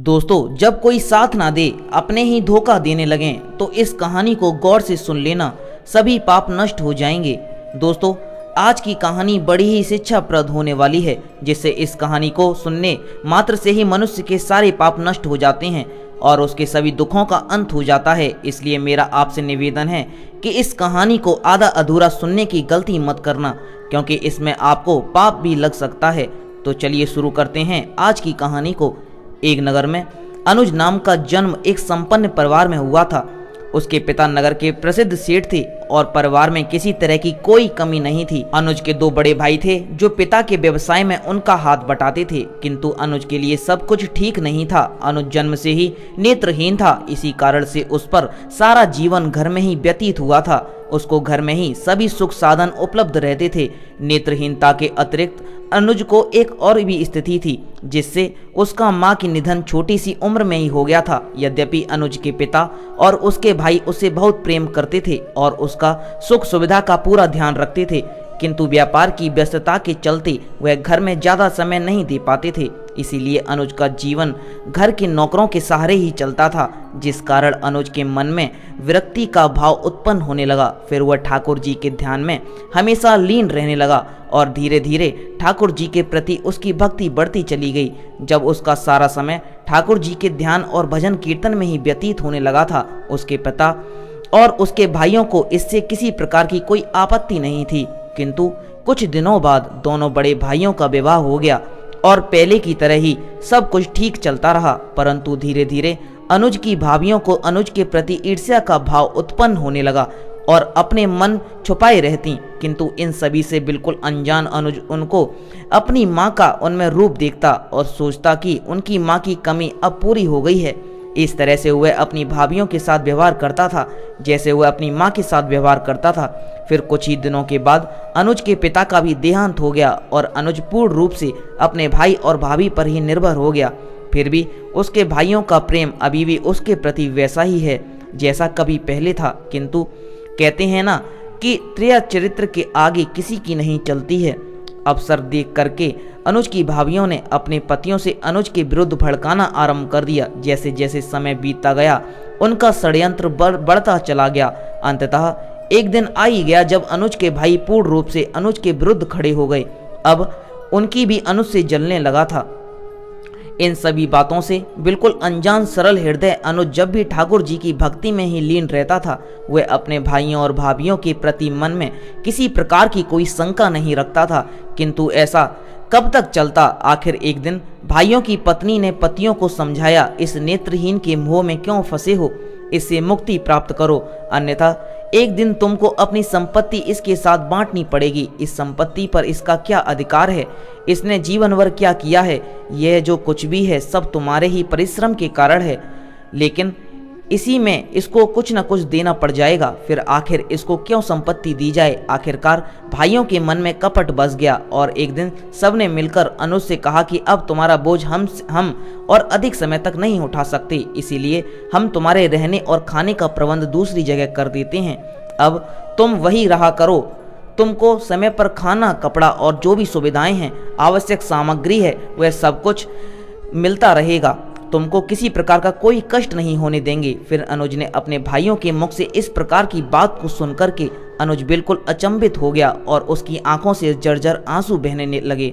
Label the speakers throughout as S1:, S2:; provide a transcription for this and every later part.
S1: दोस्तों, जब कोई साथ ना दे, अपने ही धोखा देने लगें, तो इस कहानी को गौर से सुन लेना, सभी पाप नष्ट हो जाएंगे। दोस्तों, आज की कहानी बड़ी ही शिक्षाप्रद होने वाली है, जिससे इस कहानी को सुनने मात्र से ही मनुष्य के सारे पाप नष्ट हो जाते हैं और उसके सभी दुखों का अंत हो जाता है। इसलिए मेरा आपसे निवेदन है कि इस कहानी को आधा अधूरा सुनने की गलती मत करना, क्योंकि इसमें आपको पाप भी लग सकता है। तो चलिए शुरू करते हैं आज की कहानी को। एक नगर में अनुज नाम का जन्म एक संपन्न परिवार में हुआ था। उसके पिता नगर के प्रसिद्ध सेठ थे और परिवार में किसी तरह की कोई कमी नहीं थी। अनुज के दो बड़े भाई थे जो पिता के व्यवसाय में उनका हाथ बटाते थे, किंतु अनुज के लिए सब कुछ ठीक नहीं था। अनुज जन्म से ही नेत्रहीन था, इसी कारण से उस पर सारा जीवन घर में ही व्यतीत हुआ था। उसको घर में ही सभी सुख साधन उपलब्ध रहते थे। नेत्रहीनता के अतिरिक्त अनुज को एक और भी स्थिति थी, जिससे उसका मां की निधन छोटी सी उम्र में ही हो गया था। यद्यपि अनुज के पिता और उसके भाई उसे बहुत प्रेम करते थे और उसका सुख सुविधा का पूरा ध्यान रखते थे, किंतु व्यापार की व्यस्तता के चलते वह घर में ज्यादा समय नहीं दे पाते थे। इसीलिए अनुज का जीवन घर के नौकरों के सहारे ही चलता था, जिस कारण अनुज के मन में विरक्ति का भाव उत्पन्न होने लगा। फिर वह ठाकुर जी के ध्यान में हमेशा लीन रहने लगा और धीरे धीरे ठाकुर जी के प्रति उसकी भक्ति बढ़ती चली गई। जब उसका सारा समय ठाकुर जी के ध्यान और भजन कीर्तन में ही व्यतीत होने लगा था, उसके पिता और उसके भाइयों को इससे किसी प्रकार की कोई आपत्ति नहीं थी। किंतु कुछ दिनों बाद दोनों बड़े भाइयों का विवाह हो गया और पहले की तरह ही सब कुछ ठीक चलता रहा। परंतु धीरे धीरे अनुज की भाभियों को अनुज के प्रति ईर्ष्या का भाव उत्पन्न होने लगा और अपने मन छुपाए रहती। किंतु इन सभी से बिल्कुल अनजान अनुज उनको अपनी माँ का उनमें रूप देखता और सोचता कि उनकी माँ की कमी अब पूरी हो गई है। इस तरह से वह अपनी भाभियों के साथ व्यवहार करता था जैसे वह अपनी माँ के साथ व्यवहार करता था। फिर कुछ ही दिनों के बाद अनुज के पिता का भी देहांत हो गया और अनुज पूर्ण रूप से अपने भाई और भाभी पर ही निर्भर हो गया। फिर भी उसके भाइयों का प्रेम अभी भी उसके प्रति वैसा ही है जैसा कभी पहले था। किंतु कहते हैं ना कि त्रिया चरित्र के आगे किसी की नहीं चलती है। अवसर देख करके अनुज की भाभियों ने अपने पतियों से अनुज के विरुद्ध भड़काना आरंभ कर दिया। जैसे जैसे समय बीतता गया, उनका षड्यंत्र बढ़ता चला गया। अंततः एक दिन आ ही गया जब अनुज के भाई पूर्ण रूप से अनुज के विरुद्ध खड़े हो गए। अब उनकी भी अनुज से जलने लगा था। इन सभी बातों से बिल्कुल अनजान सरल हृदय अनुज जब भी ठाकुर जी की भक्ति में ही लीन रहता था, वह अपने भाइयों और भाभियों के प्रति मन में किसी प्रकार की कोई शंका नहीं रखता था। किंतु ऐसा कब तक चलता? आखिर एक दिन भाइयों की पत्नी ने पतियों को समझाया, इस नेत्रहीन के मोह में क्यों फंसे हो, इससे मुक्ति प्राप्त करो, अन्यथा एक दिन तुमको अपनी संपत्ति इसके साथ बांटनी पड़ेगी। इस संपत्ति पर इसका क्या अधिकार है? इसने जीवन भर क्या किया है? यह जो कुछ भी है सब तुम्हारे ही परिश्रम के कारण है, लेकिन इसी में इसको कुछ न कुछ देना पड़ जाएगा। फिर आखिर इसको क्यों संपत्ति दी जाए? आखिरकार भाइयों के मन में कपट बस गया और एक दिन सबने मिलकर अनुज से कहा कि अब तुम्हारा बोझ हम और अधिक समय तक नहीं उठा सकते, इसीलिए हम तुम्हारे रहने और खाने का प्रबंध दूसरी जगह कर देते हैं। अब तुम वही रहा करो। तुमको समय पर खाना, कपड़ा और जो भी सुविधाएं हैं, आवश्यक सामग्री है, वह सब कुछ मिलता रहेगा। तुमको किसी प्रकार का कोई कष्ट नहीं होने देंगे। फिर अनुज ने अपने भाइयों के मुख से इस प्रकार की बात को सुनकर के अनुज बिल्कुल अचंभित हो गया और उसकी आंखों से जर्जर आंसू बहने लगे,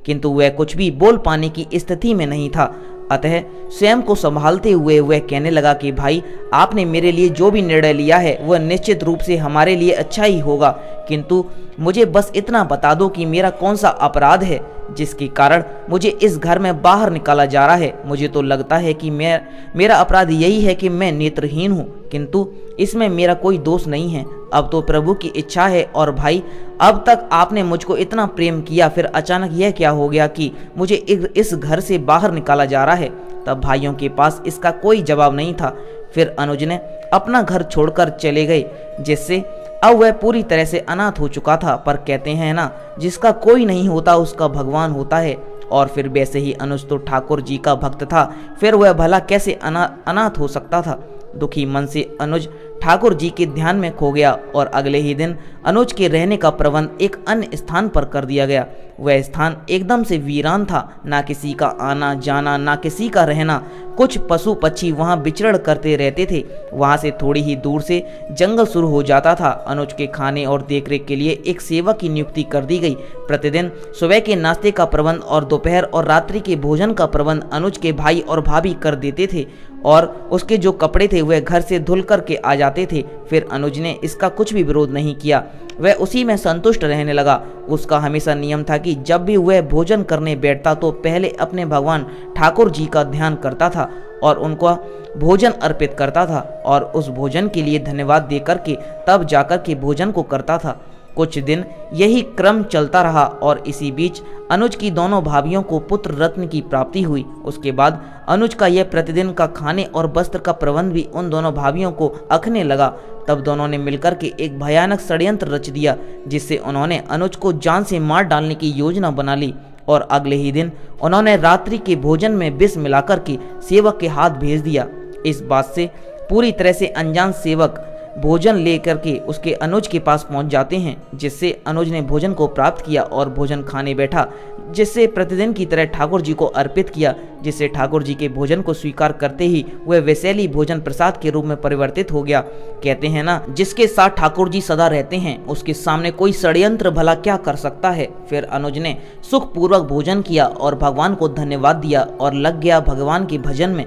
S1: किंतु वह कुछ भी बोल पाने की स्थिति में नहीं था। अतः स्वयं को संभालते हुए वह कहने लगा कि भाई, आपने मेरे लिए जो भी निर्णय लिया है वह निश्चित रूप से हमारे लिए अच्छा ही होगा, किंतु मुझे बस इतना बता दो कि मेरा कौन सा अपराध है जिसके कारण मुझे इस घर में बाहर निकाला जा रहा है। मुझे तो लगता है कि मेरा अपराध यही है कि मैं नेत्रहीन हूँ, किंतु इसमें मेरा कोई दोष नहीं है। अब तो प्रभु की इच्छा है। और भाई, अब तक आपने मुझको इतना प्रेम किया, फिर अचानक यह क्या हो गया कि मुझे इस घर से बाहर निकाला जा रहा है? तब भाइयों के पास इसका कोई जवाब नहीं था। फिर अनुज ने अपना घर छोड़कर चले गए, जिससे अब वह पूरी तरह से अनाथ हो चुका था। पर कहते हैं ना, जिसका कोई नहीं होता उसका भगवान होता है। और फिर वैसे ही अनुज तो ठाकुर जी का भक्त था, फिर वह भला कैसे अनाथ हो सकता था? दुखी मन से अनुज ठाकुर जी के ध्यान में खो गया और अगले ही दिन अनुज के रहने का प्रबंध एक अन्य स्थान पर कर दिया गया। वह स्थान एकदम से वीरान था, ना किसी का आना जाना, ना किसी का रहना। कुछ पशु पक्षी वहां विचरण करते रहते थे। वहां से थोड़ी ही दूर से जंगल शुरू हो जाता था। अनुज के खाने और देखरेख के लिए एक सेवक की नियुक्ति कर दी गई। प्रतिदिन सुबह के नाश्ते का प्रबंध और दोपहर और रात्रि के भोजन का प्रबंध अनुज के भाई और भाभी कर देते थे, और उसके जो कपड़े थे वह घर से धुल करके आ जाते थे। फिर अनुज ने इसका कुछ भी विरोध नहीं किया, वह उसी में संतुष्ट रहने लगा। उसका हमेशा नियम था कि जब भी वह भोजन करने बैठता तो पहले अपने भगवान ठाकुर जी का ध्यान करता था और उनको भोजन अर्पित करता था, और उस भोजन के लिए धन्यवाद देकर के तब जाकर के भोजन को करता था। कुछ दिन यही क्रम चलता रहा और इसी बीच अनुज की दोनों भाभियों को पुत्र रत्न की प्राप्ति हुई। उसके बाद अनुज का यह प्रतिदिन का खाने और वस्त्र का प्रबंध भी उन दोनों भाभियों को अखने लगा। तब दोनों ने मिलकर के एक भयानक षड्यंत्र रच दिया, जिससे उन्होंने अनुज को जान से मार डालने की योजना बना ली, और अगले ही दिन उन्होंने रात्रि के भोजन में विष मिलाकर के सेवक के हाथ भेज दिया। इस बात से पूरी तरह से अनजान सेवक भोजन लेकर के उसके अनुज के पास पहुंच जाते हैं, जिससे अनुज ने भोजन को प्राप्त किया और भोजन खाने बैठा, जिससे प्रतिदिन की तरह ठाकुर जी को अर्पित किया, जिससे ठाकुर जी के भोजन को स्वीकार करते ही वह वैसेली भोजन प्रसाद के रूप में परिवर्तित हो गया। कहते हैं ना, जिसके साथ ठाकुर जी सदा रहते हैं उसके सामने कोई षड्यंत्र भला क्या कर सकता है। फिर अनुज ने सुखपूर्वक भोजन किया और भगवान को धन्यवाद दिया और लग गया भगवान के भजन में।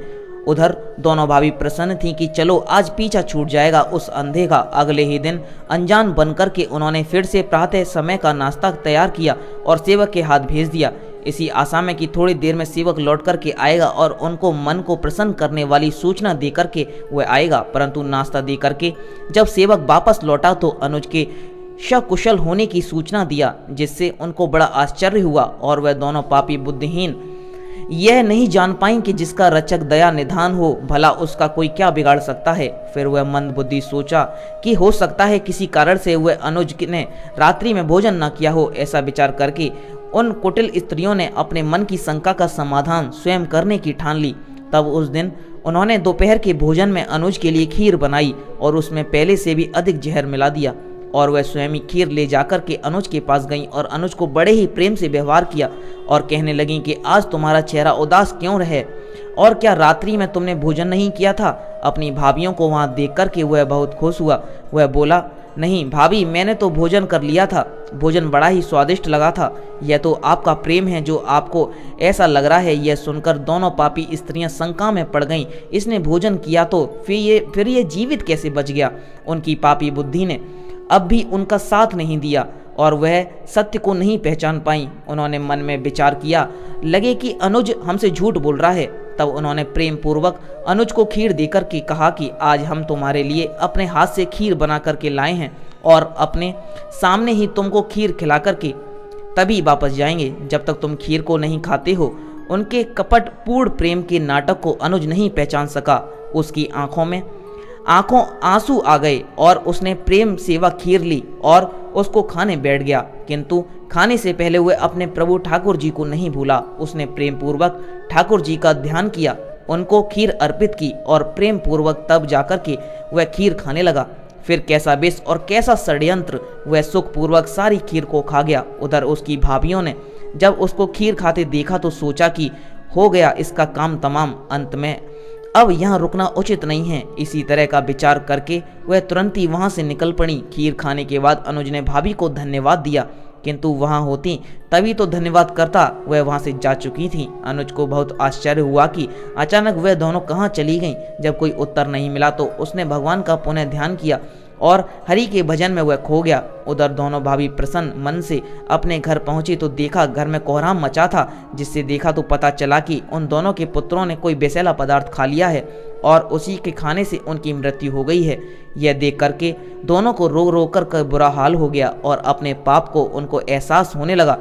S1: उधर दोनों भाभी प्रसन्न थीं कि चलो आज पीछा छूट जाएगा उस अंधे का। अगले ही दिन अनजान बनकर के उन्होंने फिर से प्रातः समय का नाश्ता तैयार किया और सेवक के हाथ भेज दिया, इसी आशा में कि थोड़ी देर में सेवक लौट करके आएगा और उनको मन को प्रसन्न करने वाली सूचना दे करके वह आएगा। परंतु नाश्ता दे करके जब सेवक वापस लौटा तो अनुज के सकुशल होने की सूचना दिया, जिससे उनको बड़ा आश्चर्य हुआ और वह दोनों पापी बुद्धिहीन यह नहीं जान पाई कि जिसका रचक दया निधान हो भला उसका कोई क्या बिगाड़ सकता है। फिर वह मंद बुद्धि सोचा कि हो सकता है किसी कारण से वह अनुज ने रात्रि में भोजन न किया हो। ऐसा विचार करके उन कुटिल स्त्रियों ने अपने मन की शंका का समाधान स्वयं करने की ठान ली। तब उस दिन उन्होंने दोपहर के भोजन में अनुज के लिए खीर बनाई और उसमें पहले से भी अधिक जहर मिला दिया, और वह स्वयं ही खीर ले जाकर के अनुज के पास गईं और अनुज को बड़े ही प्रेम से व्यवहार किया और कहने लगी कि आज तुम्हारा चेहरा उदास क्यों रहे, और क्या रात्रि में तुमने भोजन नहीं किया था। अपनी भाभियों को वहां देख कर के वह बहुत खुश हुआ। वह बोला, नहीं भाभी, मैंने तो भोजन कर लिया था, भोजन बड़ा ही स्वादिष्ट लगा था। यह तो आपका प्रेम है जो आपको ऐसा लग रहा है। यह सुनकर दोनों पापी स्त्रियां शंका में पड़ गईं। इसने भोजन किया तो फिर ये जीवित कैसे बच गया। उनकी पापी बुद्धि ने अब भी उनका साथ नहीं दिया और वह सत्य को नहीं पहचान पाई। उन्होंने मन में विचार किया, लगे कि अनुज हमसे झूठ बोल रहा है। तब उन्होंने प्रेम पूर्वक अनुज को खीर देकर के कहा कि आज हम तुम्हारे लिए अपने हाथ से खीर बना करके लाए हैं और अपने सामने ही तुमको खीर खिला करके तभी वापस जाएंगे। जब तक तुम खीर को नहीं खाते हो। उनके कपट पूर्ण प्रेम के नाटक को अनुज नहीं पहचान सका। उसकी आंखों आंसू आ गए और उसने प्रेम सेवा खीर ली और उसको खाने बैठ गया, किंतु खाने से पहले वह अपने प्रभु ठाकुर जी को नहीं भूला। उसने प्रेम पूर्वक ठाकुर जी का ध्यान किया, उनको खीर अर्पित की और प्रेम पूर्वक तब जाकर के वह खीर खाने लगा। फिर कैसा विष और कैसा षड्यंत्र, वह सुख पूर्वक सारी खीर को खा गया। उधर उसकी भाभियों ने जब उसको खीर खाते देखा तो सोचा कि हो गया इसका काम तमाम, अंत में अब यहाँ रुकना उचित नहीं है। इसी तरह का विचार करके वह तुरंत ही वहाँ से निकल पड़ी। खीर खाने के बाद अनुज ने भाभी को धन्यवाद दिया, किंतु वहाँ होती तभी तो धन्यवाद करता, वह वहाँ से जा चुकी थी। अनुज को बहुत आश्चर्य हुआ कि अचानक वह दोनों कहाँ चली गईं। जब कोई उत्तर नहीं मिला तो उसने भगवान का पुनः ध्यान किया और हरि के भजन में वह खो गया। उधर दोनों भाभी प्रसन्न मन से अपने घर पहुंची तो देखा घर में कोहराम मचा था, जिससे देखा तो पता चला कि उन दोनों के पुत्रों ने कोई विषैला पदार्थ खा लिया है और उसी के खाने से उनकी मृत्यु हो गई है। यह देख करके दोनों को रो रो कर बुरा हाल हो गया और अपने पाप को उनको एहसास होने लगा।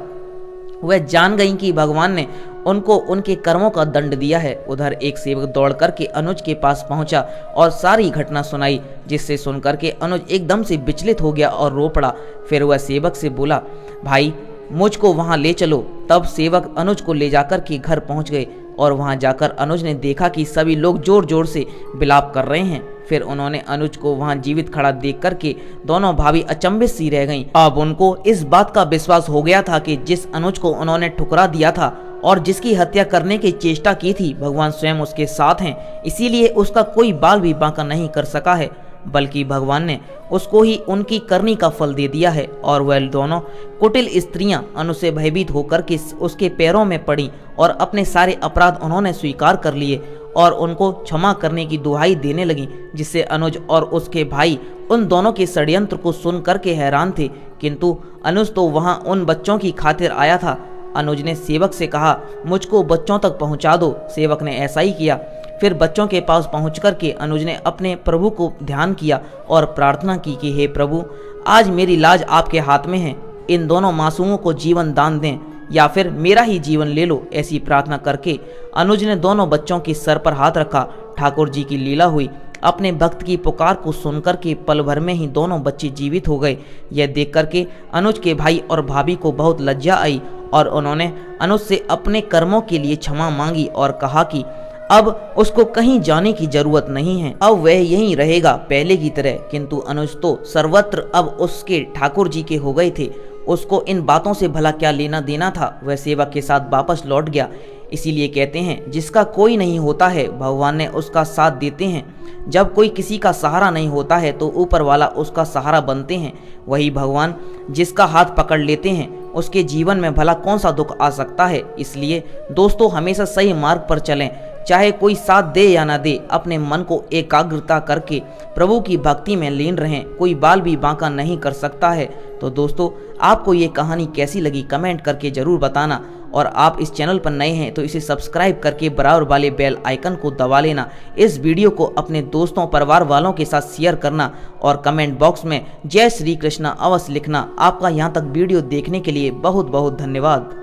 S1: वह जान गईं कि भगवान ने उनको उनके कर्मों का दंड दिया है। उधर एक सेवक दौड़ करके अनुज के पास पहुंचा और सारी घटना सुनाई, जिससे सुनकर के अनुज एकदम से विचलित हो गया और रो पड़ा। फिर वह सेवक से बोला, भाई मुझको वहां ले चलो। तब सेवक अनुज को ले जाकर के घर पहुंच गए और वहां जाकर अनुज ने देखा कि सभी लोग जोर जोर से विलाप कर रहे हैं। फिर उन्होंने अनुज को वहां जीवित खड़ा देख करके दोनों भाभी अचंभित सी रह गईं। अब उनको इस बात का विश्वास हो गया था कि जिस अनुज को उन्होंने ठुकरा दिया था और जिसकी हत्या करने की चेष्टा की थी, भगवान स्वयं उसके साथ हैं, इसीलिए उसका कोई बाल भी बांका नहीं कर सका है, बल्कि भगवान ने उसको ही उनकी करनी का फल दे दिया है। और वह दोनों कुटिल स्त्रियां अनुज से भयभीत होकर के उसके पैरों में पड़ी और अपने सारे अपराध उन्होंने स्वीकार कर लिए और उनको क्षमा करने की दुहाई देने लगी, जिससे अनुज और उसके भाई उन दोनों के षड्यंत्र को सुन करके हैरान थे। किंतु अनुज तो वहां उन बच्चों की खातिर आया था। अनुज ने सेवक से कहा, मुझको बच्चों तक पहुंचा दो। सेवक ने ऐसा ही किया। फिर बच्चों के पास पहुंच करके अनुज ने अपने प्रभु को ध्यान किया और प्रार्थना की कि हे प्रभु, आज मेरी लाज आपके हाथ में है, इन दोनों मासूमों को जीवन दान दें या फिर मेरा ही जीवन ले लो। ऐसी प्रार्थना करके अनुज ने दोनों बच्चों के सर पर हाथ रखा। ठाकुर जी की लीला हुई। अपने भक्त की पुकार को सुनकर के पल भर में ही दोनों बच्चे जीवित हो गए। यह देख करके अनुज के भाई और भाभी को बहुत लज्जा आई और उन्होंने अनुज से अपने कर्मों के लिए क्षमा मांगी और कहा कि अब उसको कहीं जाने की जरूरत नहीं है, अब वह यहीं रहेगा पहले की तरह। किंतु अनुज तो सर्वत्र अब उसके ठाकुर जी के हो गए थे। उसको इन बातों से भला क्या लेना देना था। वह सेवक के साथ वापस लौट गया। इसीलिए कहते हैं, जिसका कोई नहीं होता है भगवान ने उसका साथ देते हैं। जब कोई किसी का सहारा नहीं होता है तो ऊपर वाला उसका सहारा बनते हैं। वही भगवान जिसका हाथ पकड़ लेते हैं उसके जीवन में भला कौन सा दुख आ सकता है। इसलिए दोस्तों, हमेशा सही मार्ग पर चलें, चाहे कोई साथ दे या ना दे। अपने मन को एकाग्रता करके प्रभु की भक्ति में लीन रहें। कोई बाल भी बांका नहीं कर सकता है। तो दोस्तों, आपको ये कहानी कैसी लगी कमेंट करके जरूर बताना। और आप इस चैनल पर नए हैं तो इसे सब्सक्राइब करके बराबर वाले बेल आइकन को दबा लेना। इस वीडियो को अपने दोस्तों परिवार वालों के साथ शेयर करना और कमेंट बॉक्स में जय श्री कृष्णा अवश्य लिखना। आपका यहाँ तक वीडियो देखने के लिए बहुत बहुत धन्यवाद।